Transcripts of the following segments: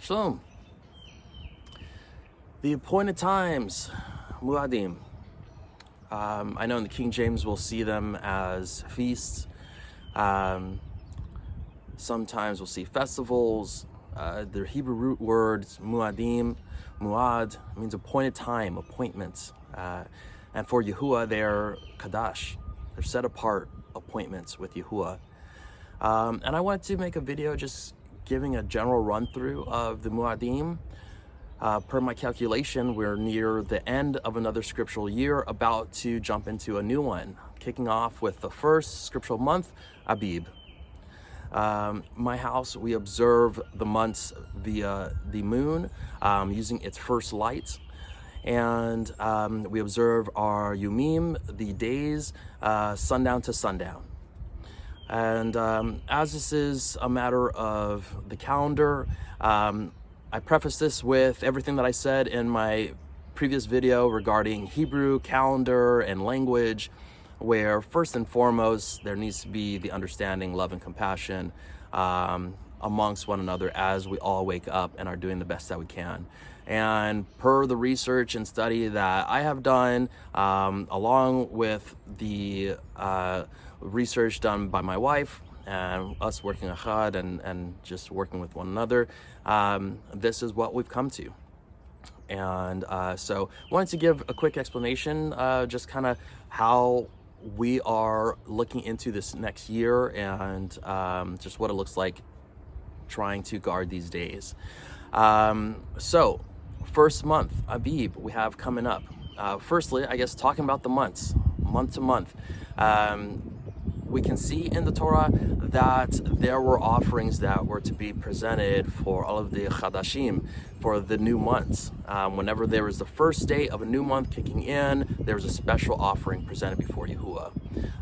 Shalom. The appointed times, muadim. I know in the King James we'll see them as feasts. Sometimes we'll see festivals. Their Hebrew root words, muadim, muad, means appointed time, appointments. And for Yahuwah, they're kadash. They're set apart appointments with Yahuwah. And I wanted to make a video just giving a general run through of the muadim. Per my calculation, we're near the end of another scriptural year, about to jump into a new one, kicking off with the first scriptural month, Abib. My house, we observe the months via the moon, using its first light. And we observe our yumim, the days, sundown to sundown. And as this is a matter of the calendar, I preface this with everything that I said in my previous video regarding Hebrew calendar and language, where first and foremost, there needs to be the understanding, love, and compassion amongst one another as we all wake up and are doing the best that we can. And per the research and study that I have done, along with the research done by my wife and us working achad and just working with one another, this is what we've come to. And so wanted to give a quick explanation, just kind of how we are looking into this next year and just what it looks like trying to guard these days. So first month, Abib, we have coming up. Firstly, I guess talking about the months, month to month. We can see in the Torah that there were offerings that were to be presented for all of the chadashim, for the new months. Whenever there was the first day of a new month kicking in, there was a special offering presented before Yahuwah.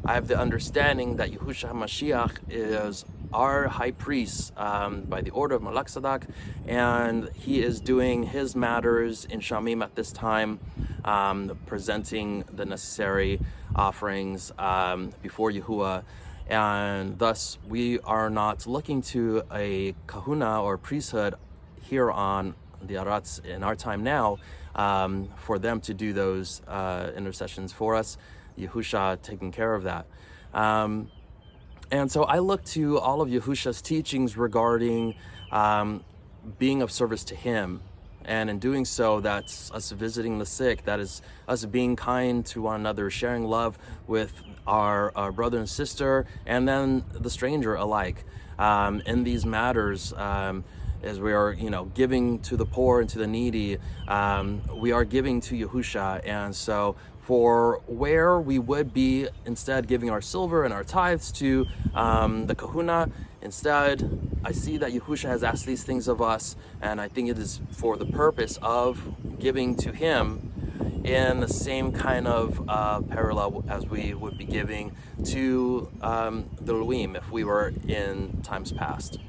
I have the understanding that Yahusha HaMashiach is our high priest by the order of Malak Sadak, and he is doing his matters in Shamim at this time, presenting the necessary offerings before Yahuwah, and thus we are not looking to a kahuna or priesthood here on the Aratz in our time now for them to do those intercessions for us. Yahusha taking care of that. And so I look to all of Yahusha's teachings regarding being of service to him. And in doing so, that's us visiting the sick, that is us being kind to one another, sharing love with our brother and sister, and then the stranger alike. In these matters, as we are, giving to the poor and to the needy, we are giving to Yahusha. And so for where we would be instead giving our silver and our tithes to the kahuna, instead, I see that Yahusha has asked these things of us, and I think it is for the purpose of giving to him in the same kind of parallel as we would be giving to the Elohim if we were in times past.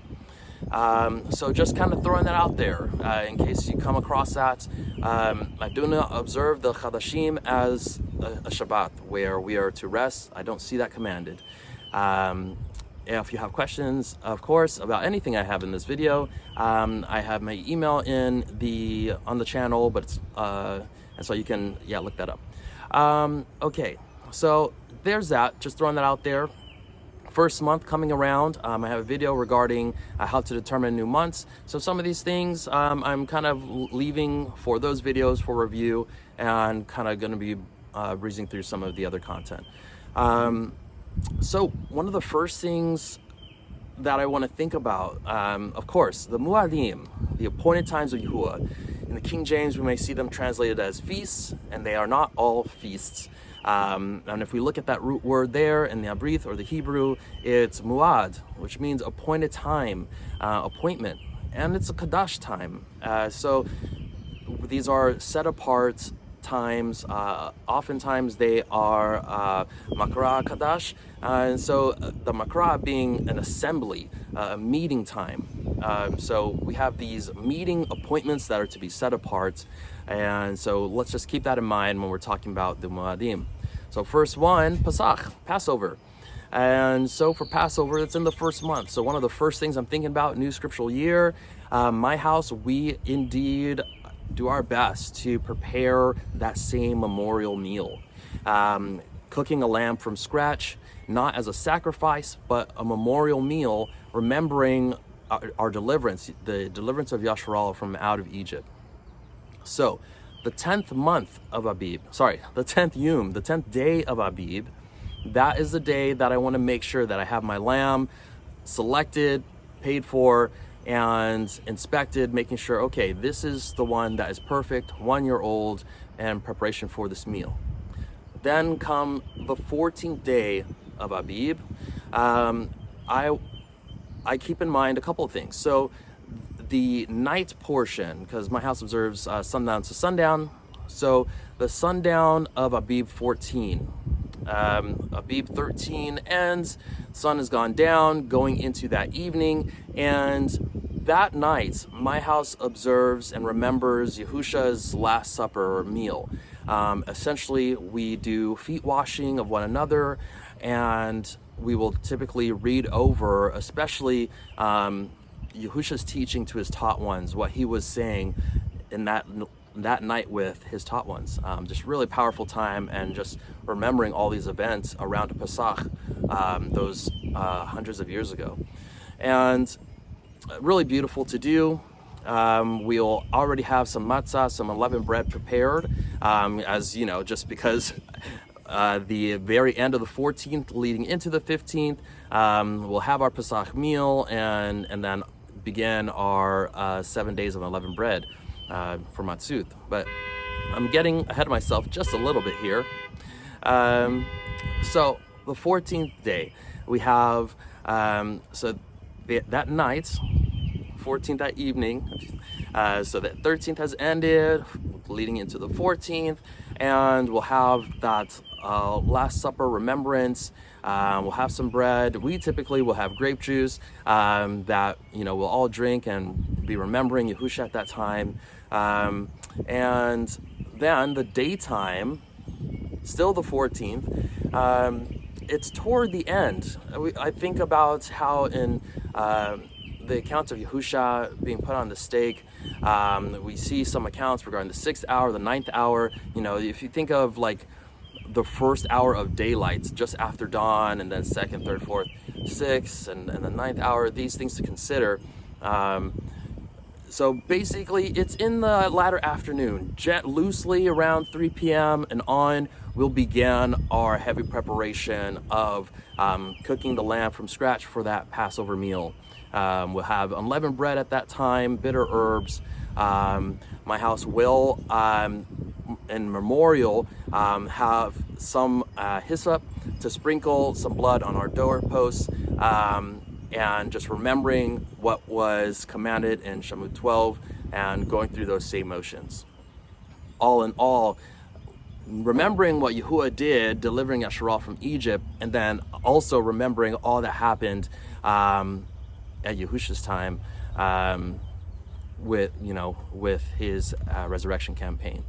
So just kind of throwing that out there in case you come across that. I do not observe the Chadashim as a Shabbat where we are to rest. I don't see that commanded. If you have questions, of course, about anything I have in this video, I have my email on the channel, but it's, and so you can, look that up. Okay, so there's that, just throwing that out there. First month coming around, I have a video regarding how to determine new months. So some of these things I'm kind of leaving for those videos for review, and kind of going to be breezing through some of the other content. So one of the first things that I want to think about, of course, the muadim, the appointed times of Yahuwah. In the King James, we may see them translated as feasts, and they are not all feasts. And if we look at that root word there in the Abrith or the Hebrew, it's muad, which means appointed time, appointment, and it's a kadash time. So these are set apart times. Oftentimes they are makra kadash, and so the makra being an assembly, a meeting time. So we have these meeting appointments that are to be set apart, and so let's just keep that in mind when we're talking about the muadim. So first one, Pasach, Passover. And so for Passover, it's in the first month. So one of the first things I'm thinking about, new scriptural year, My house, we indeed do our best to prepare that same memorial meal. Cooking a lamb from scratch, not as a sacrifice, but a memorial meal, remembering our deliverance, the deliverance of Yahusha from out of Egypt. So, the 10th month of Abib, the 10th Yom, the 10th day of Abib, that is the day that I want to make sure that I have my lamb selected, paid for, and inspected, making sure, okay, this is the one that is perfect, 1 year old, and preparation for this meal. Then come the 14th day of Abib. I keep in mind a couple of things. So the night portion, because my house observes sundown to sundown. So the sundown of Abib 14. Abib 13 ends, sun has gone down, going into that evening, and that night, my house observes and remembers Yahusha's Last Supper meal. Essentially, we do feet washing of one another, and we will typically read over, especially Yahusha's teaching to his taught ones, what he was saying in that night with his taught ones. Just really powerful time, and just remembering all these events around Pesach, those hundreds of years ago. And really beautiful to do. We'll already have some matzah, some unleavened bread prepared, as you know, just because the very end of the 14th leading into the 15th, we'll have our Pesach meal, and then begin our 7 days of unleavened bread for Matzuth. But I'm getting ahead of myself just a little bit here. So the 14th day, we have, that night, 14th that evening, so that 13th has ended, leading into the 14th, and we'll have that Last Supper remembrance. We'll have some bread. We typically will have grape juice that, you know, we'll all drink and be remembering Yahusha at that time. And then the daytime, still the 14th, it's toward the end. I think about how in the accounts of Yahusha being put on the stake, we see some accounts regarding the 6th hour, the 9th hour. You know, if you think of like the first hour of daylight, just after dawn, and then 2nd, 3rd, 4th, 6th, and the 9th hour, these things to consider. So basically, it's in the latter afternoon, loosely around 3 p.m. and on, we'll begin our heavy preparation of cooking the lamb from scratch for that Passover meal. We'll have unleavened bread at that time, bitter herbs. My house will, in memorial, have some hyssop to sprinkle some blood on our doorposts, and just remembering what was commanded in Shemot 12 and going through those same motions. All in all, remembering what Yahuwah did, delivering Yahusha from Egypt, and then also remembering all that happened at Yahusha's time with his resurrection campaign.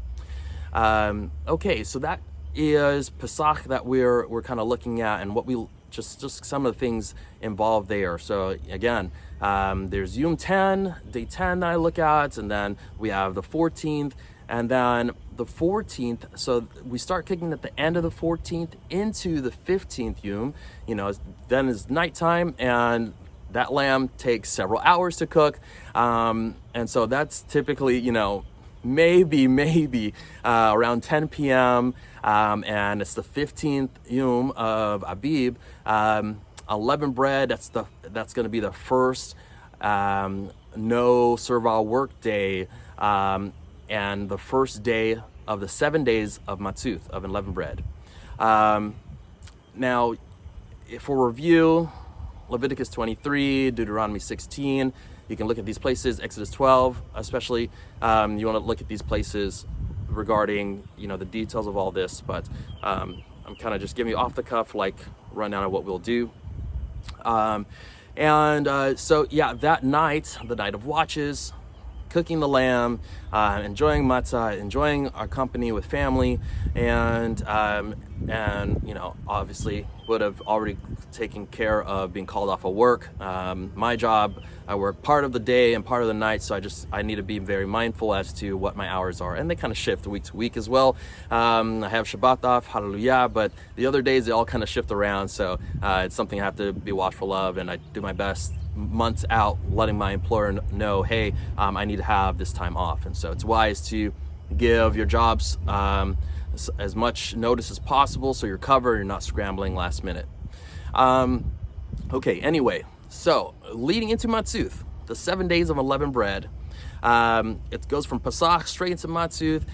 Okay, so that is Pesach that we're kind of looking at, and what we just some of the things involved there. So again, there's Yom 10, day 10 that I look at, and then we have the 14th, and then the 14th. So we start kicking at the end of the 14th into the 15th Yom. You know, then is nighttime, and that lamb takes several hours to cook, and so that's typically, you know, maybe around 10 p.m. And it's the 15th Yom of Abib. Unleavened bread, that's going to be the first no servile work day, and the first day of the 7 days of Matzuth, of unleavened bread. Now, for review, Leviticus 23, Deuteronomy 16, you can look at these places, Exodus 12 especially. You want to look at these places regarding, you know, the details of all this, but I'm kind of just giving you off the cuff, like, rundown of what we'll do. So yeah, that night, the night of watches, cooking the lamb, enjoying matzah, enjoying our company with family, and you know, obviously would have already taken care of being called off of work. My job, I work part of the day and part of the night, so I need to be very mindful as to what my hours are, and they kind of shift week to week as well. I have Shabbat off, hallelujah, but the other days they all kind of shift around, so it's something I have to be watchful of, and I do my best months out letting my employer know, hey, I need to have this time off. And so it's wise to give your jobs as much notice as possible so you're covered, you're not scrambling last minute. Okay, anyway, so leading into Matzuth, the 7 days of unleavened bread, it goes from Pesach straight into Matzuth,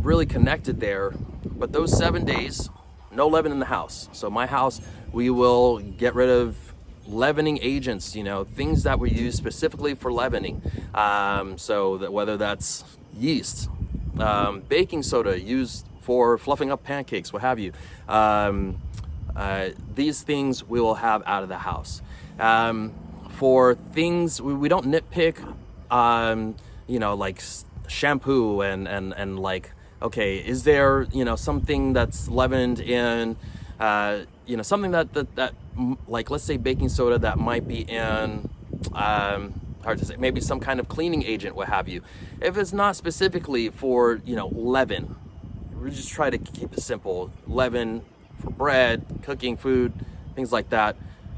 really connected there. But those 7 days, no leaven in the house. So my house, we will get rid of leavening agents, you know, things that we use specifically for leavening. So that whether that's yeast, baking soda used for fluffing up pancakes, what have you. These things we will have out of the house. For things, we don't nitpick, you know, like shampoo and like, okay, is there, you know, something that's leavened in, you know, something that like, let's say baking soda that might be in, hard to say, maybe some kind of cleaning agent, what have you. If it's not specifically for, you know, leaven, we just try to keep it simple. Leaven for bread, cooking food, things like that,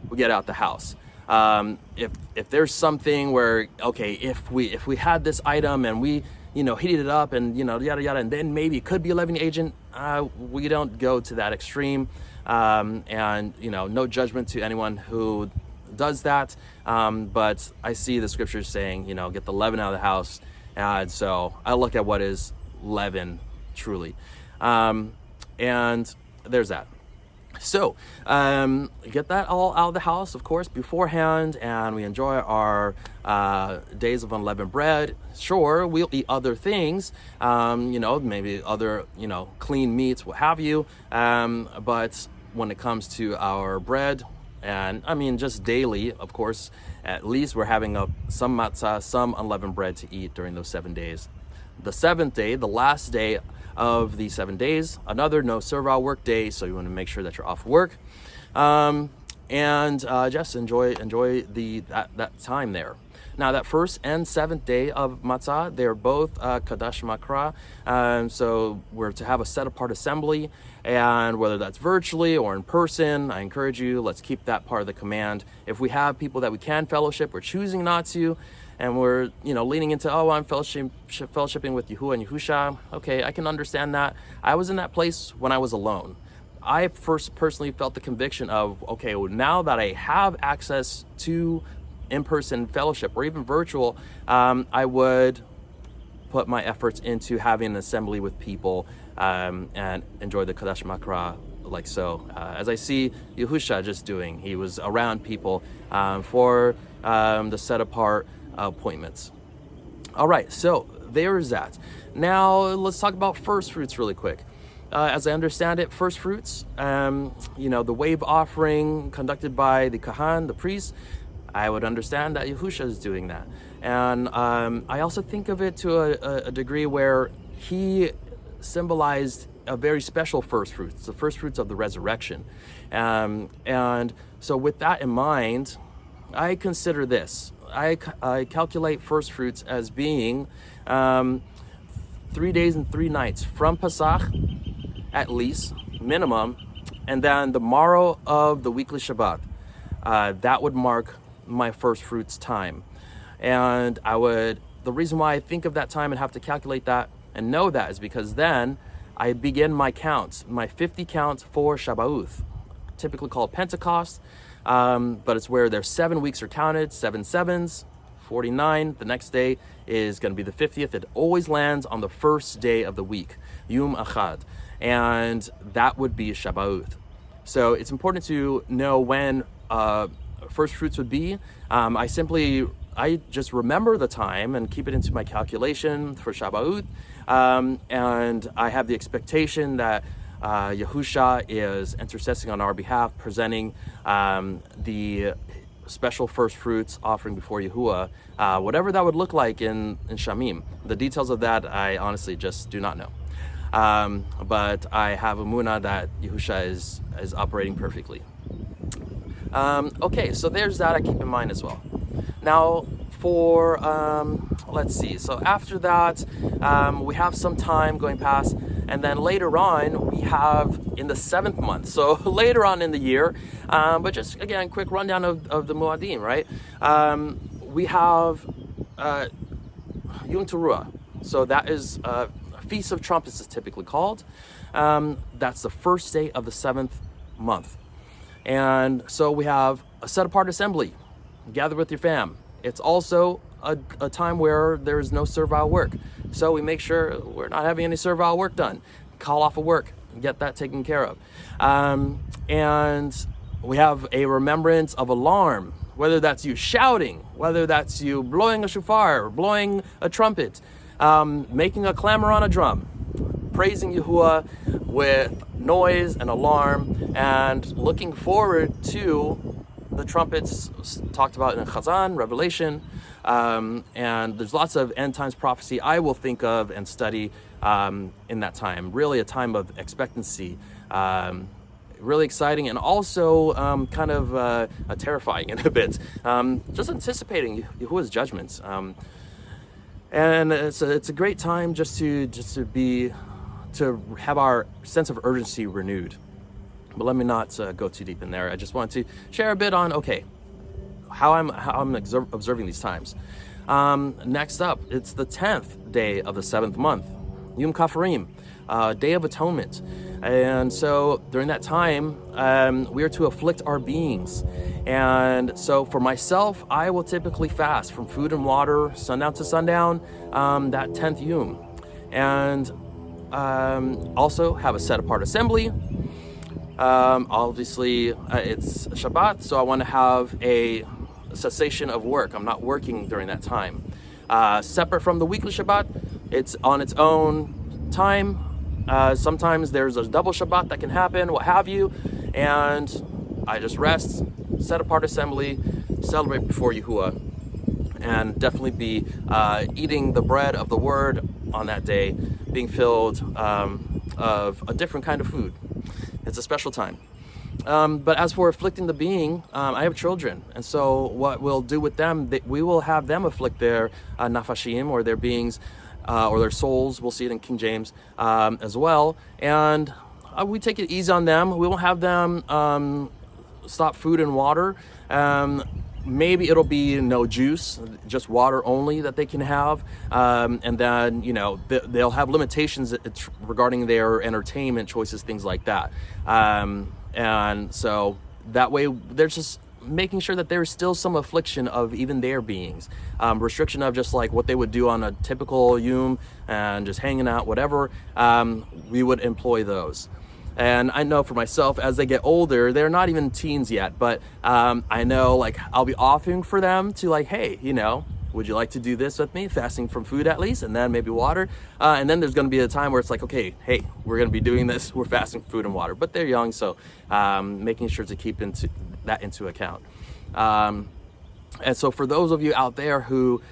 we get out the house. If there's something where, okay, if we had this item and we, you know, heated it up and, you know, yada yada, and then maybe it could be a leavening agent, we don't go to that extreme. And, you know, no judgment to anyone who does that, but I see the scriptures saying, you know, get the leaven out of the house. And so I look at what is leaven truly, and there's that. So get that all out of the house, of course, beforehand, and we enjoy our days of unleavened bread. Sure, we'll eat other things, you know, maybe other, you know, clean meats, what have you, but when it comes to our bread, and I mean just daily, of course, at least we're having some matzah, some unleavened bread to eat during those 7 days. The seventh day, the last day of the 7 days, another no servile work day, so you want to make sure that you're off work, and just enjoy that time there. Now that first and seventh day of matzah, they're both kadash makra, so we're to have a set apart assembly, and whether that's virtually or in person, I encourage you, let's keep that part of the command. If we have people that we can fellowship, we're choosing not to, and we're, you know, leaning into, oh, I'm fellowshipping with Yahuwah and Yahusha. Okay, I can understand that. I was in that place when I was alone. I first personally felt the conviction of, okay, well, now that I have access to in-person fellowship or even virtual, I would put my efforts into having an assembly with people and enjoy the Kadash Makra like so. As I see Yahusha just doing, he was around people for the set apart appointments. All right, so there's that. Now let's talk about first fruits really quick. As I understand it, first fruits, you know, the wave offering conducted by the Kahan, the priest, I would understand that Yahusha is doing that. And I also think of it to a degree where he symbolized a very special first fruits, the first fruits of the resurrection. And so with that in mind, I consider this. I calculate first fruits as being 3 days and 3 nights from Pesach, at least, minimum, and then the morrow of the weekly Shabbat. That would mark my first fruits time. And the reason why I think of that time and have to calculate that and know that is because then I begin my counts, my 50 counts for Shabbat, typically called Pentecost, but it's where their 7 weeks are counted, 7 sevens, 49. The next day is going to be the 50th. It always lands on the first day of the week, Yom Echad, and that would be Shabbat. So it's important to know when first fruits would be. I just remember the time and keep it into my calculation for Shabbat, and I have the expectation that Yahusha is intercessing on our behalf, presenting the special first fruits offering before Yahuwah, whatever that would look like in Shamim. The details of that I honestly just do not know. But I have a emunah that Yahusha is operating perfectly. Okay, so there's that I keep in mind as well. Now for, let's see, so after that, we have some time going past, and then later on, we have in the 7th month, so later on in the year, but just again, quick rundown of the muadim, right? We have Yom Teruah, so that is Feast of Trumpets is typically called. That's the first day of the 7th month. And so we have a set-apart assembly, gather with your fam. It's also a time where there's no servile work. So we make sure we're not having any servile work done. Call off of work, get that taken care of. And we have a remembrance of alarm, whether that's you shouting, whether that's you blowing a shofar, blowing a trumpet, making a clamor on a drum, praising Yahuwah with noise and alarm, and looking forward to the trumpets talked about in Chazan, Revelation, and there's lots of end times prophecy I will think of and study in that time. Really a time of expectancy, really exciting, and also kind of terrifying in a bit. Just anticipating Yahuwah's judgments. And it's a great time just to have our sense of urgency renewed. But let me not go too deep in there. I just want to share a bit on, okay, how I'm observing these times. Next up, it's the 10th day of the 7th month, Yom Kaffarim, Day of Atonement. And so during that time, we are to afflict our beings. And so for myself, I will typically fast from food and water, sundown to sundown, that 10th Yom. And also have a set-apart assembly. Obviously, it's Shabbat, so I want to have a cessation of work. I'm not working during that time. Separate from the weekly Shabbat, it's on its own time. Sometimes there's a double Shabbat that can happen, what have you, and I just rest, set apart assembly, celebrate before Yahuwah, and definitely be eating the bread of the word on that day, being filled of a different kind of food. It's a special time. But as for afflicting the being, I have children, and so what we'll do with them, we will have them afflict their nafashim, or their beings, or their souls. We'll see it in King James as well. And we take it easy on them. We won't have them stop food and water. Maybe it'll be no juice, just water only that they can have. And then, you know, they'll have limitations regarding their entertainment choices, things like that. And so that way they're just making sure that there's still some affliction of even their beings. Restriction of just like what they would do on a typical Yom and just hanging out, whatever, we would employ those. And I know for myself, as they get older, they're not even teens yet, but I know like I'll be offering for them to like, hey, you know, would you like to do this with me? Fasting from food at least, and then maybe water. And then there's going to be a time where it's like, okay, hey, we're going to be doing this. We're fasting food and water, but they're young, so making sure to keep that into account. And so for those of you out there who,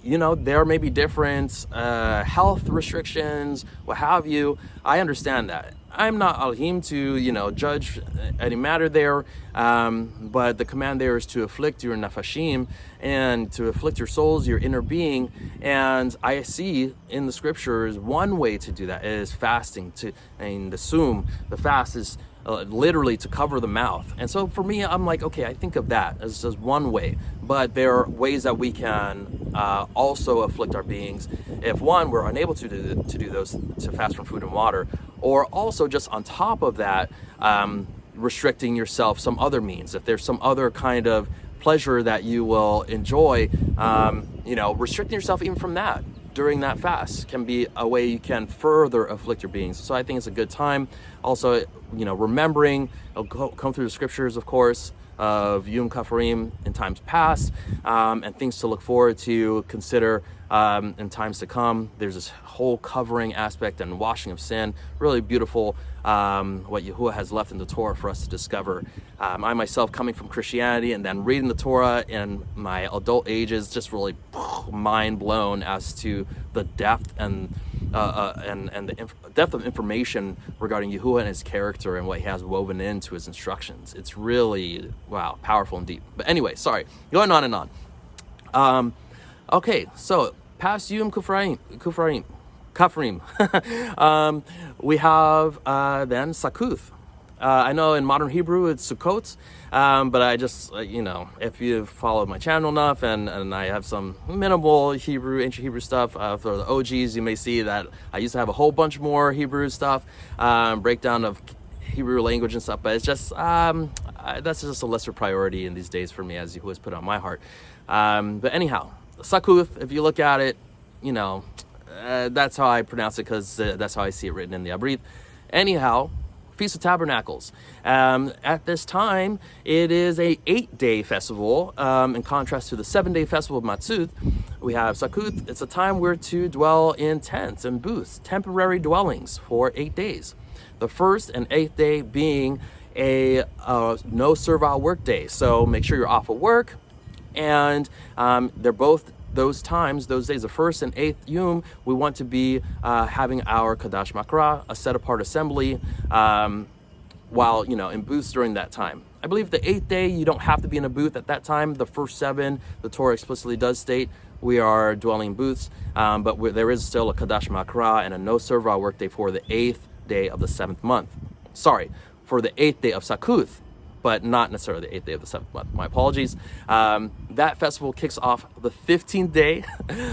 you know, there may be different health restrictions, what have you, I understand that. I'm not alhim to, you know, judge any matter there, but the command there is to afflict your nafashim and to afflict your souls, your inner being. And I see in the scriptures one way to do that is fasting. The fast is literally to cover the mouth. And so for me, I'm like, okay, I think of that as just one way, but there are ways that we can also afflict our beings if one, we're unable to do those, to fast from food and water, or also just on top of that, restricting yourself some other means. If there's some other kind of pleasure that you will enjoy, you know, restricting yourself even from that during that fast can be a way you can further afflict your beings. So I think it's a good time. Also, you know, remembering, it'll come through the scriptures, of course, of 𐤄𐄅𐤄 in times past, and things to look forward to, consider in times to come. There's this whole covering aspect and washing of sin. Really beautiful what Yahuwah has left in the Torah for us to discover. I myself, coming from Christianity and then reading the Torah in my adult ages, just really mind blown as to the depth and the depth of information regarding Yahuwah and his character and what he has woven into his instructions. It's really, wow, powerful and deep. But anyway, sorry, going on and on. Okay, so past 𤤄𝐄𝐅𝐄, we have then Sakuth. I know in modern Hebrew it's Sukkot, but I just, you know, if you've followed my channel enough and I have some minimal Hebrew, ancient Hebrew stuff for the OGs, you may see that I used to have a whole bunch more Hebrew stuff, breakdown of Hebrew language and stuff, but it's just, that's just a lesser priority in these days for me, as Yahuwah has put on my heart. But anyhow, Sakuth, if you look at it, you know, that's how I pronounce it because that's how I see it written in the Abrit. Anyhow, Feast of Tabernacles. At this time, it is a 8-day festival. In contrast to the 7-day festival of Matzut, we have Sakuth. It's a time we're to dwell in tents and booths, temporary dwellings for 8 days. The first and 8th day being a no servile work day. So make sure you're off of work. And they're both those times, those days, the 1st and 8th Yom, we want to be having our Kadash Makra, a set-apart assembly, while, you know, in booths during that time. I believe the 8th day, you don't have to be in a booth at that time. The first 7, the Torah explicitly does state we are dwelling in booths, but there is still a Kadash Makra and a no servile work day for the 8th day of the 7th month. Sorry, for the 8th day of Sakuth, but not necessarily the 8th day of the 7th month. My apologies. That festival kicks off the 15th day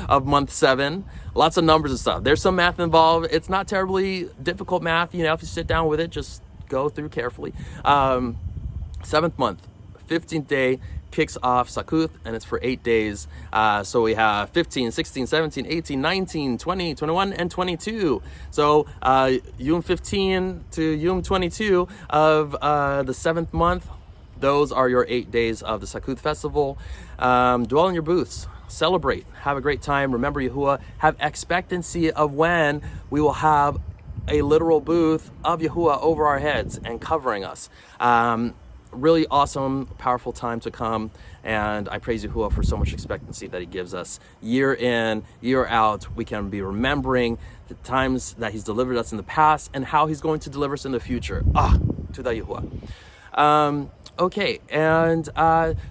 of month 7. Lots of numbers and stuff. There's some math involved. It's not terribly difficult math. You know, if you sit down with it, just go through carefully. 7th month, 15th day kicks off Sakuth, and it's for 8 days. So we have 15, 16, 17, 18, 19, 20, 21, and 22. So Yom 15 to Yom 22 of the 7th month, those are your 8 days of the Sakuth festival. Dwell in your booths, celebrate, have a great time. Remember Yahuwah, have expectancy of when we will have a literal booth of Yahuwah over our heads and covering us. Really awesome, powerful time to come, and I praise Yahuwah for so much expectancy that he gives us year in, year out. We can be remembering the times that he's delivered us in the past and how he's going to deliver us in the future. To the Yahuwah. Okay, and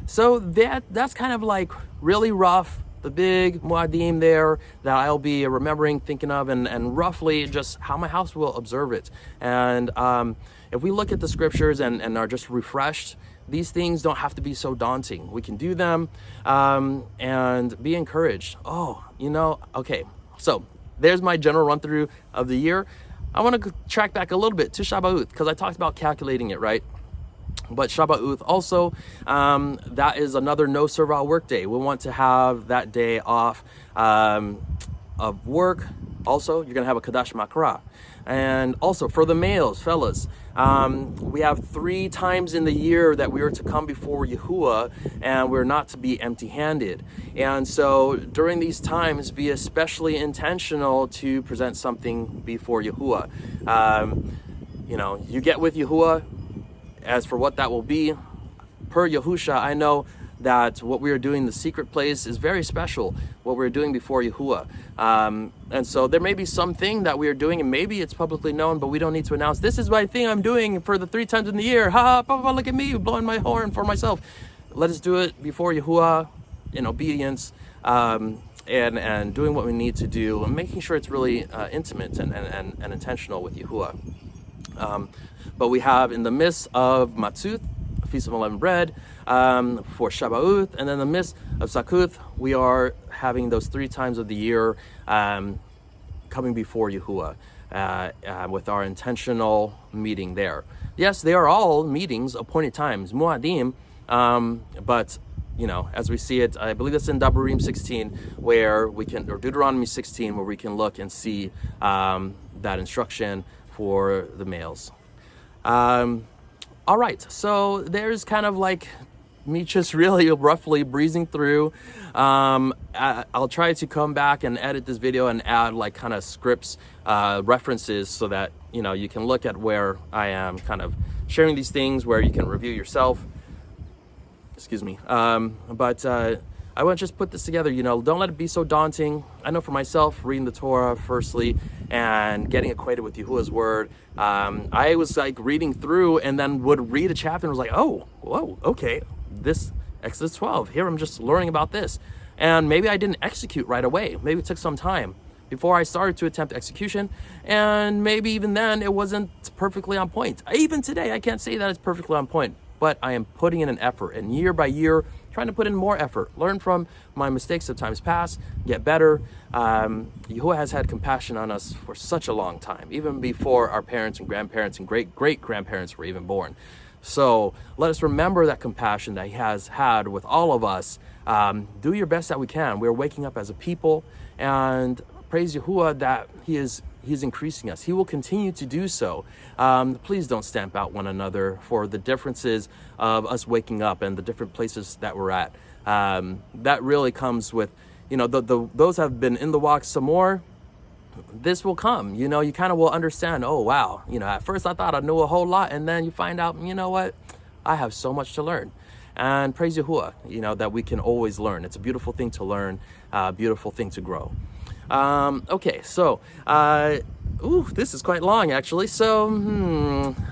so that's kind of like really rough, the big muadim there that I'll be remembering, thinking of, and roughly just how my house will observe it. And if we look at the scriptures and are just refreshed, these things don't have to be so daunting. We can do them and be encouraged. Oh, you know, okay. So there's my general run through of the year. I want to track back a little bit to Shabbat because I talked about calculating it, right? But Shabbat also, that is another no servile work day. We want to have that day off of work. Also, you're going to have a Kadash Makra. And also for the males, fellas, we have 3 times in the year that we are to come before Yahuwah, and we're not to be empty-handed. And so during these times, be especially intentional to present something before Yahuwah. You know, you get with Yahuwah. As for what that will be, per Yahusha, I know that what we are doing in the secret place is very special, what we're doing before Yahuwah. And so there may be something that we are doing, and maybe it's publicly known, but we don't need to announce, this is my thing I'm doing for the 3 times in the year. Ha, Papa, look at me, blowing my horn for myself. Let us do it before Yahuwah in obedience, and doing what we need to do, and making sure it's really intimate and intentional with Yahuwah. But we have in the midst of Matzut, Feast of Unleavened Bread, for Shabbat, and then in the midst of Sakuth, we are having those 3 times of the year coming before Yahuwah with our intentional meeting there. Yes, they are all meetings, appointed times, muadim, but you know, as we see it, I believe it's in Devarim 16, where we can, or Deuteronomy 16, where we can look and see that instruction for the males. All right, so there's kind of like me just really roughly breezing through. I'll try to come back and edit this video and add like kind of scripts, references, so that you can look at where I am kind of sharing these things, where you can review yourself. Excuse me. But I want to just put this together. Don't let it be so daunting. I know for myself, reading the Torah firstly and getting acquainted with Yahuwah's word, I was like reading through and then would read a chapter and was like, oh, whoa, okay, this Exodus 12, here I'm just learning about this. And maybe I didn't execute right away. Maybe it took some time before I started to attempt execution. And maybe even then it wasn't perfectly on point. Even today, I can't say that it's perfectly on point, but I am putting in an effort, and year by year, trying to put in more effort, learn from my mistakes of times past, get better. Yahuwah has had compassion on us for such a long time, even before our parents and grandparents and great-great-grandparents were even born. So let us remember that compassion that he has had with all of us. Do your best that we can. We're waking up as a people, and praise Yahuwah that He's increasing us. He will continue to do so. Please don't stamp out one another for the differences of us waking up and the different places that we're at. That really comes with, those have been in the walk some more. This will come. You kind of will understand, oh, wow. At first I thought I knew a whole lot, and then you find out, you know what? I have so much to learn. And praise Yahuwah, that we can always learn. It's a beautiful thing to learn, beautiful thing to grow. Okay, so, this is quite long actually, so,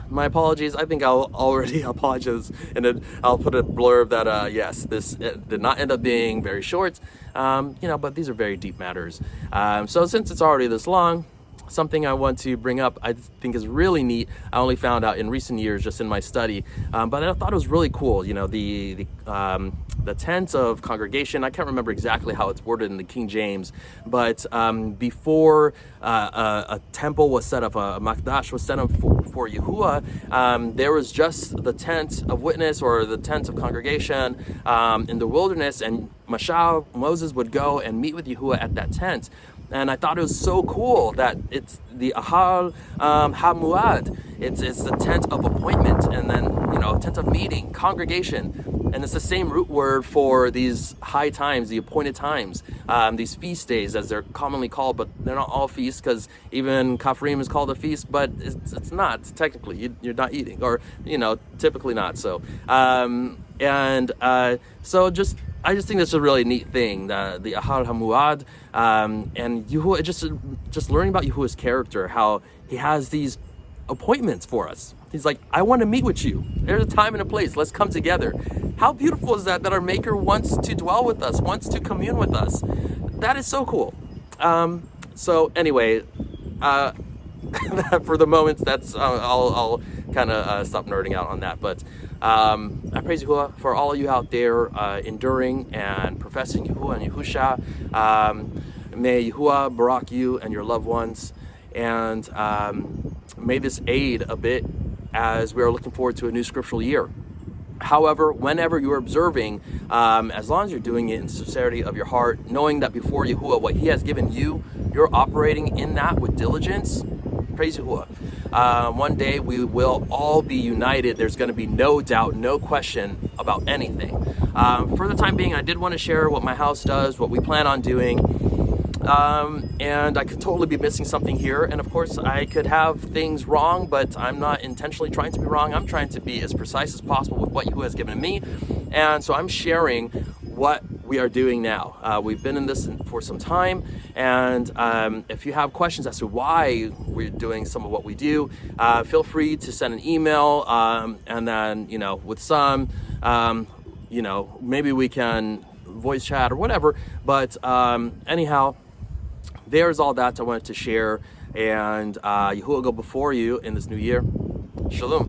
my apologies. I think I'll already apologize, and then I'll put a blurb that, yes, this did not end up being very short, but these are very deep matters. So since it's already this long, something I want to bring up I think is really neat. I only found out in recent years just in my study, but I thought it was really cool. The tent of congregation, I can't remember exactly how it's worded in the King James, but before a temple was set up, a Makdash was set up for Yahuwah, there was just the tent of witness, or the tent of congregation in the wilderness, and Moses would go and meet with Yahuwah at that tent. And I thought it was so cool that it's the Ahal HaMuad. It's the tent of appointment, and then, tent of meeting, congregation. And it's the same root word for these high times, the appointed times, these feast days, as they're commonly called, but they're not all feasts, because even Kafrim is called a feast, but it's not technically. You're not eating, or, typically not. So, I just think that's a really neat thing, the Ahal HaMuad, and Yahuwah, just learning about Yahuwah's character, how he has these appointments for us. He's like, I want to meet with you. There's a time and a place. Let's come together. How beautiful is that our Maker wants to dwell with us, wants to commune with us. That is so cool. So anyway, for the moment, that's I'll kind of stop nerding out on that. But I praise Yahuwah for all of you out there enduring and professing Yahuwah and Yahusha. May Yahuwah barak you and your loved ones, and may this aid a bit as we are looking forward to a new scriptural year. However, whenever you're observing, as long as you're doing it in sincerity of your heart, knowing that before Yahuwah, what he has given you, you're operating in that with diligence, praise Yahuwah. One day we will all be united. There's going to be no doubt, no question about anything. For the time being, I did want to share what my house does, what we plan on doing. And I could totally be missing something here, and of course I could have things wrong, but I'm not intentionally trying to be wrong. I'm trying to be as precise as possible with what Yahuwah has given me, and so I'm sharing what we are doing now. We've been in this for some time, and if you have questions as to why we're doing some of what we do, feel free to send an email, and then, with some, maybe we can voice chat or whatever, but anyhow, there's all that I wanted to share, and Yahuwah go before you in this new year. Shalom.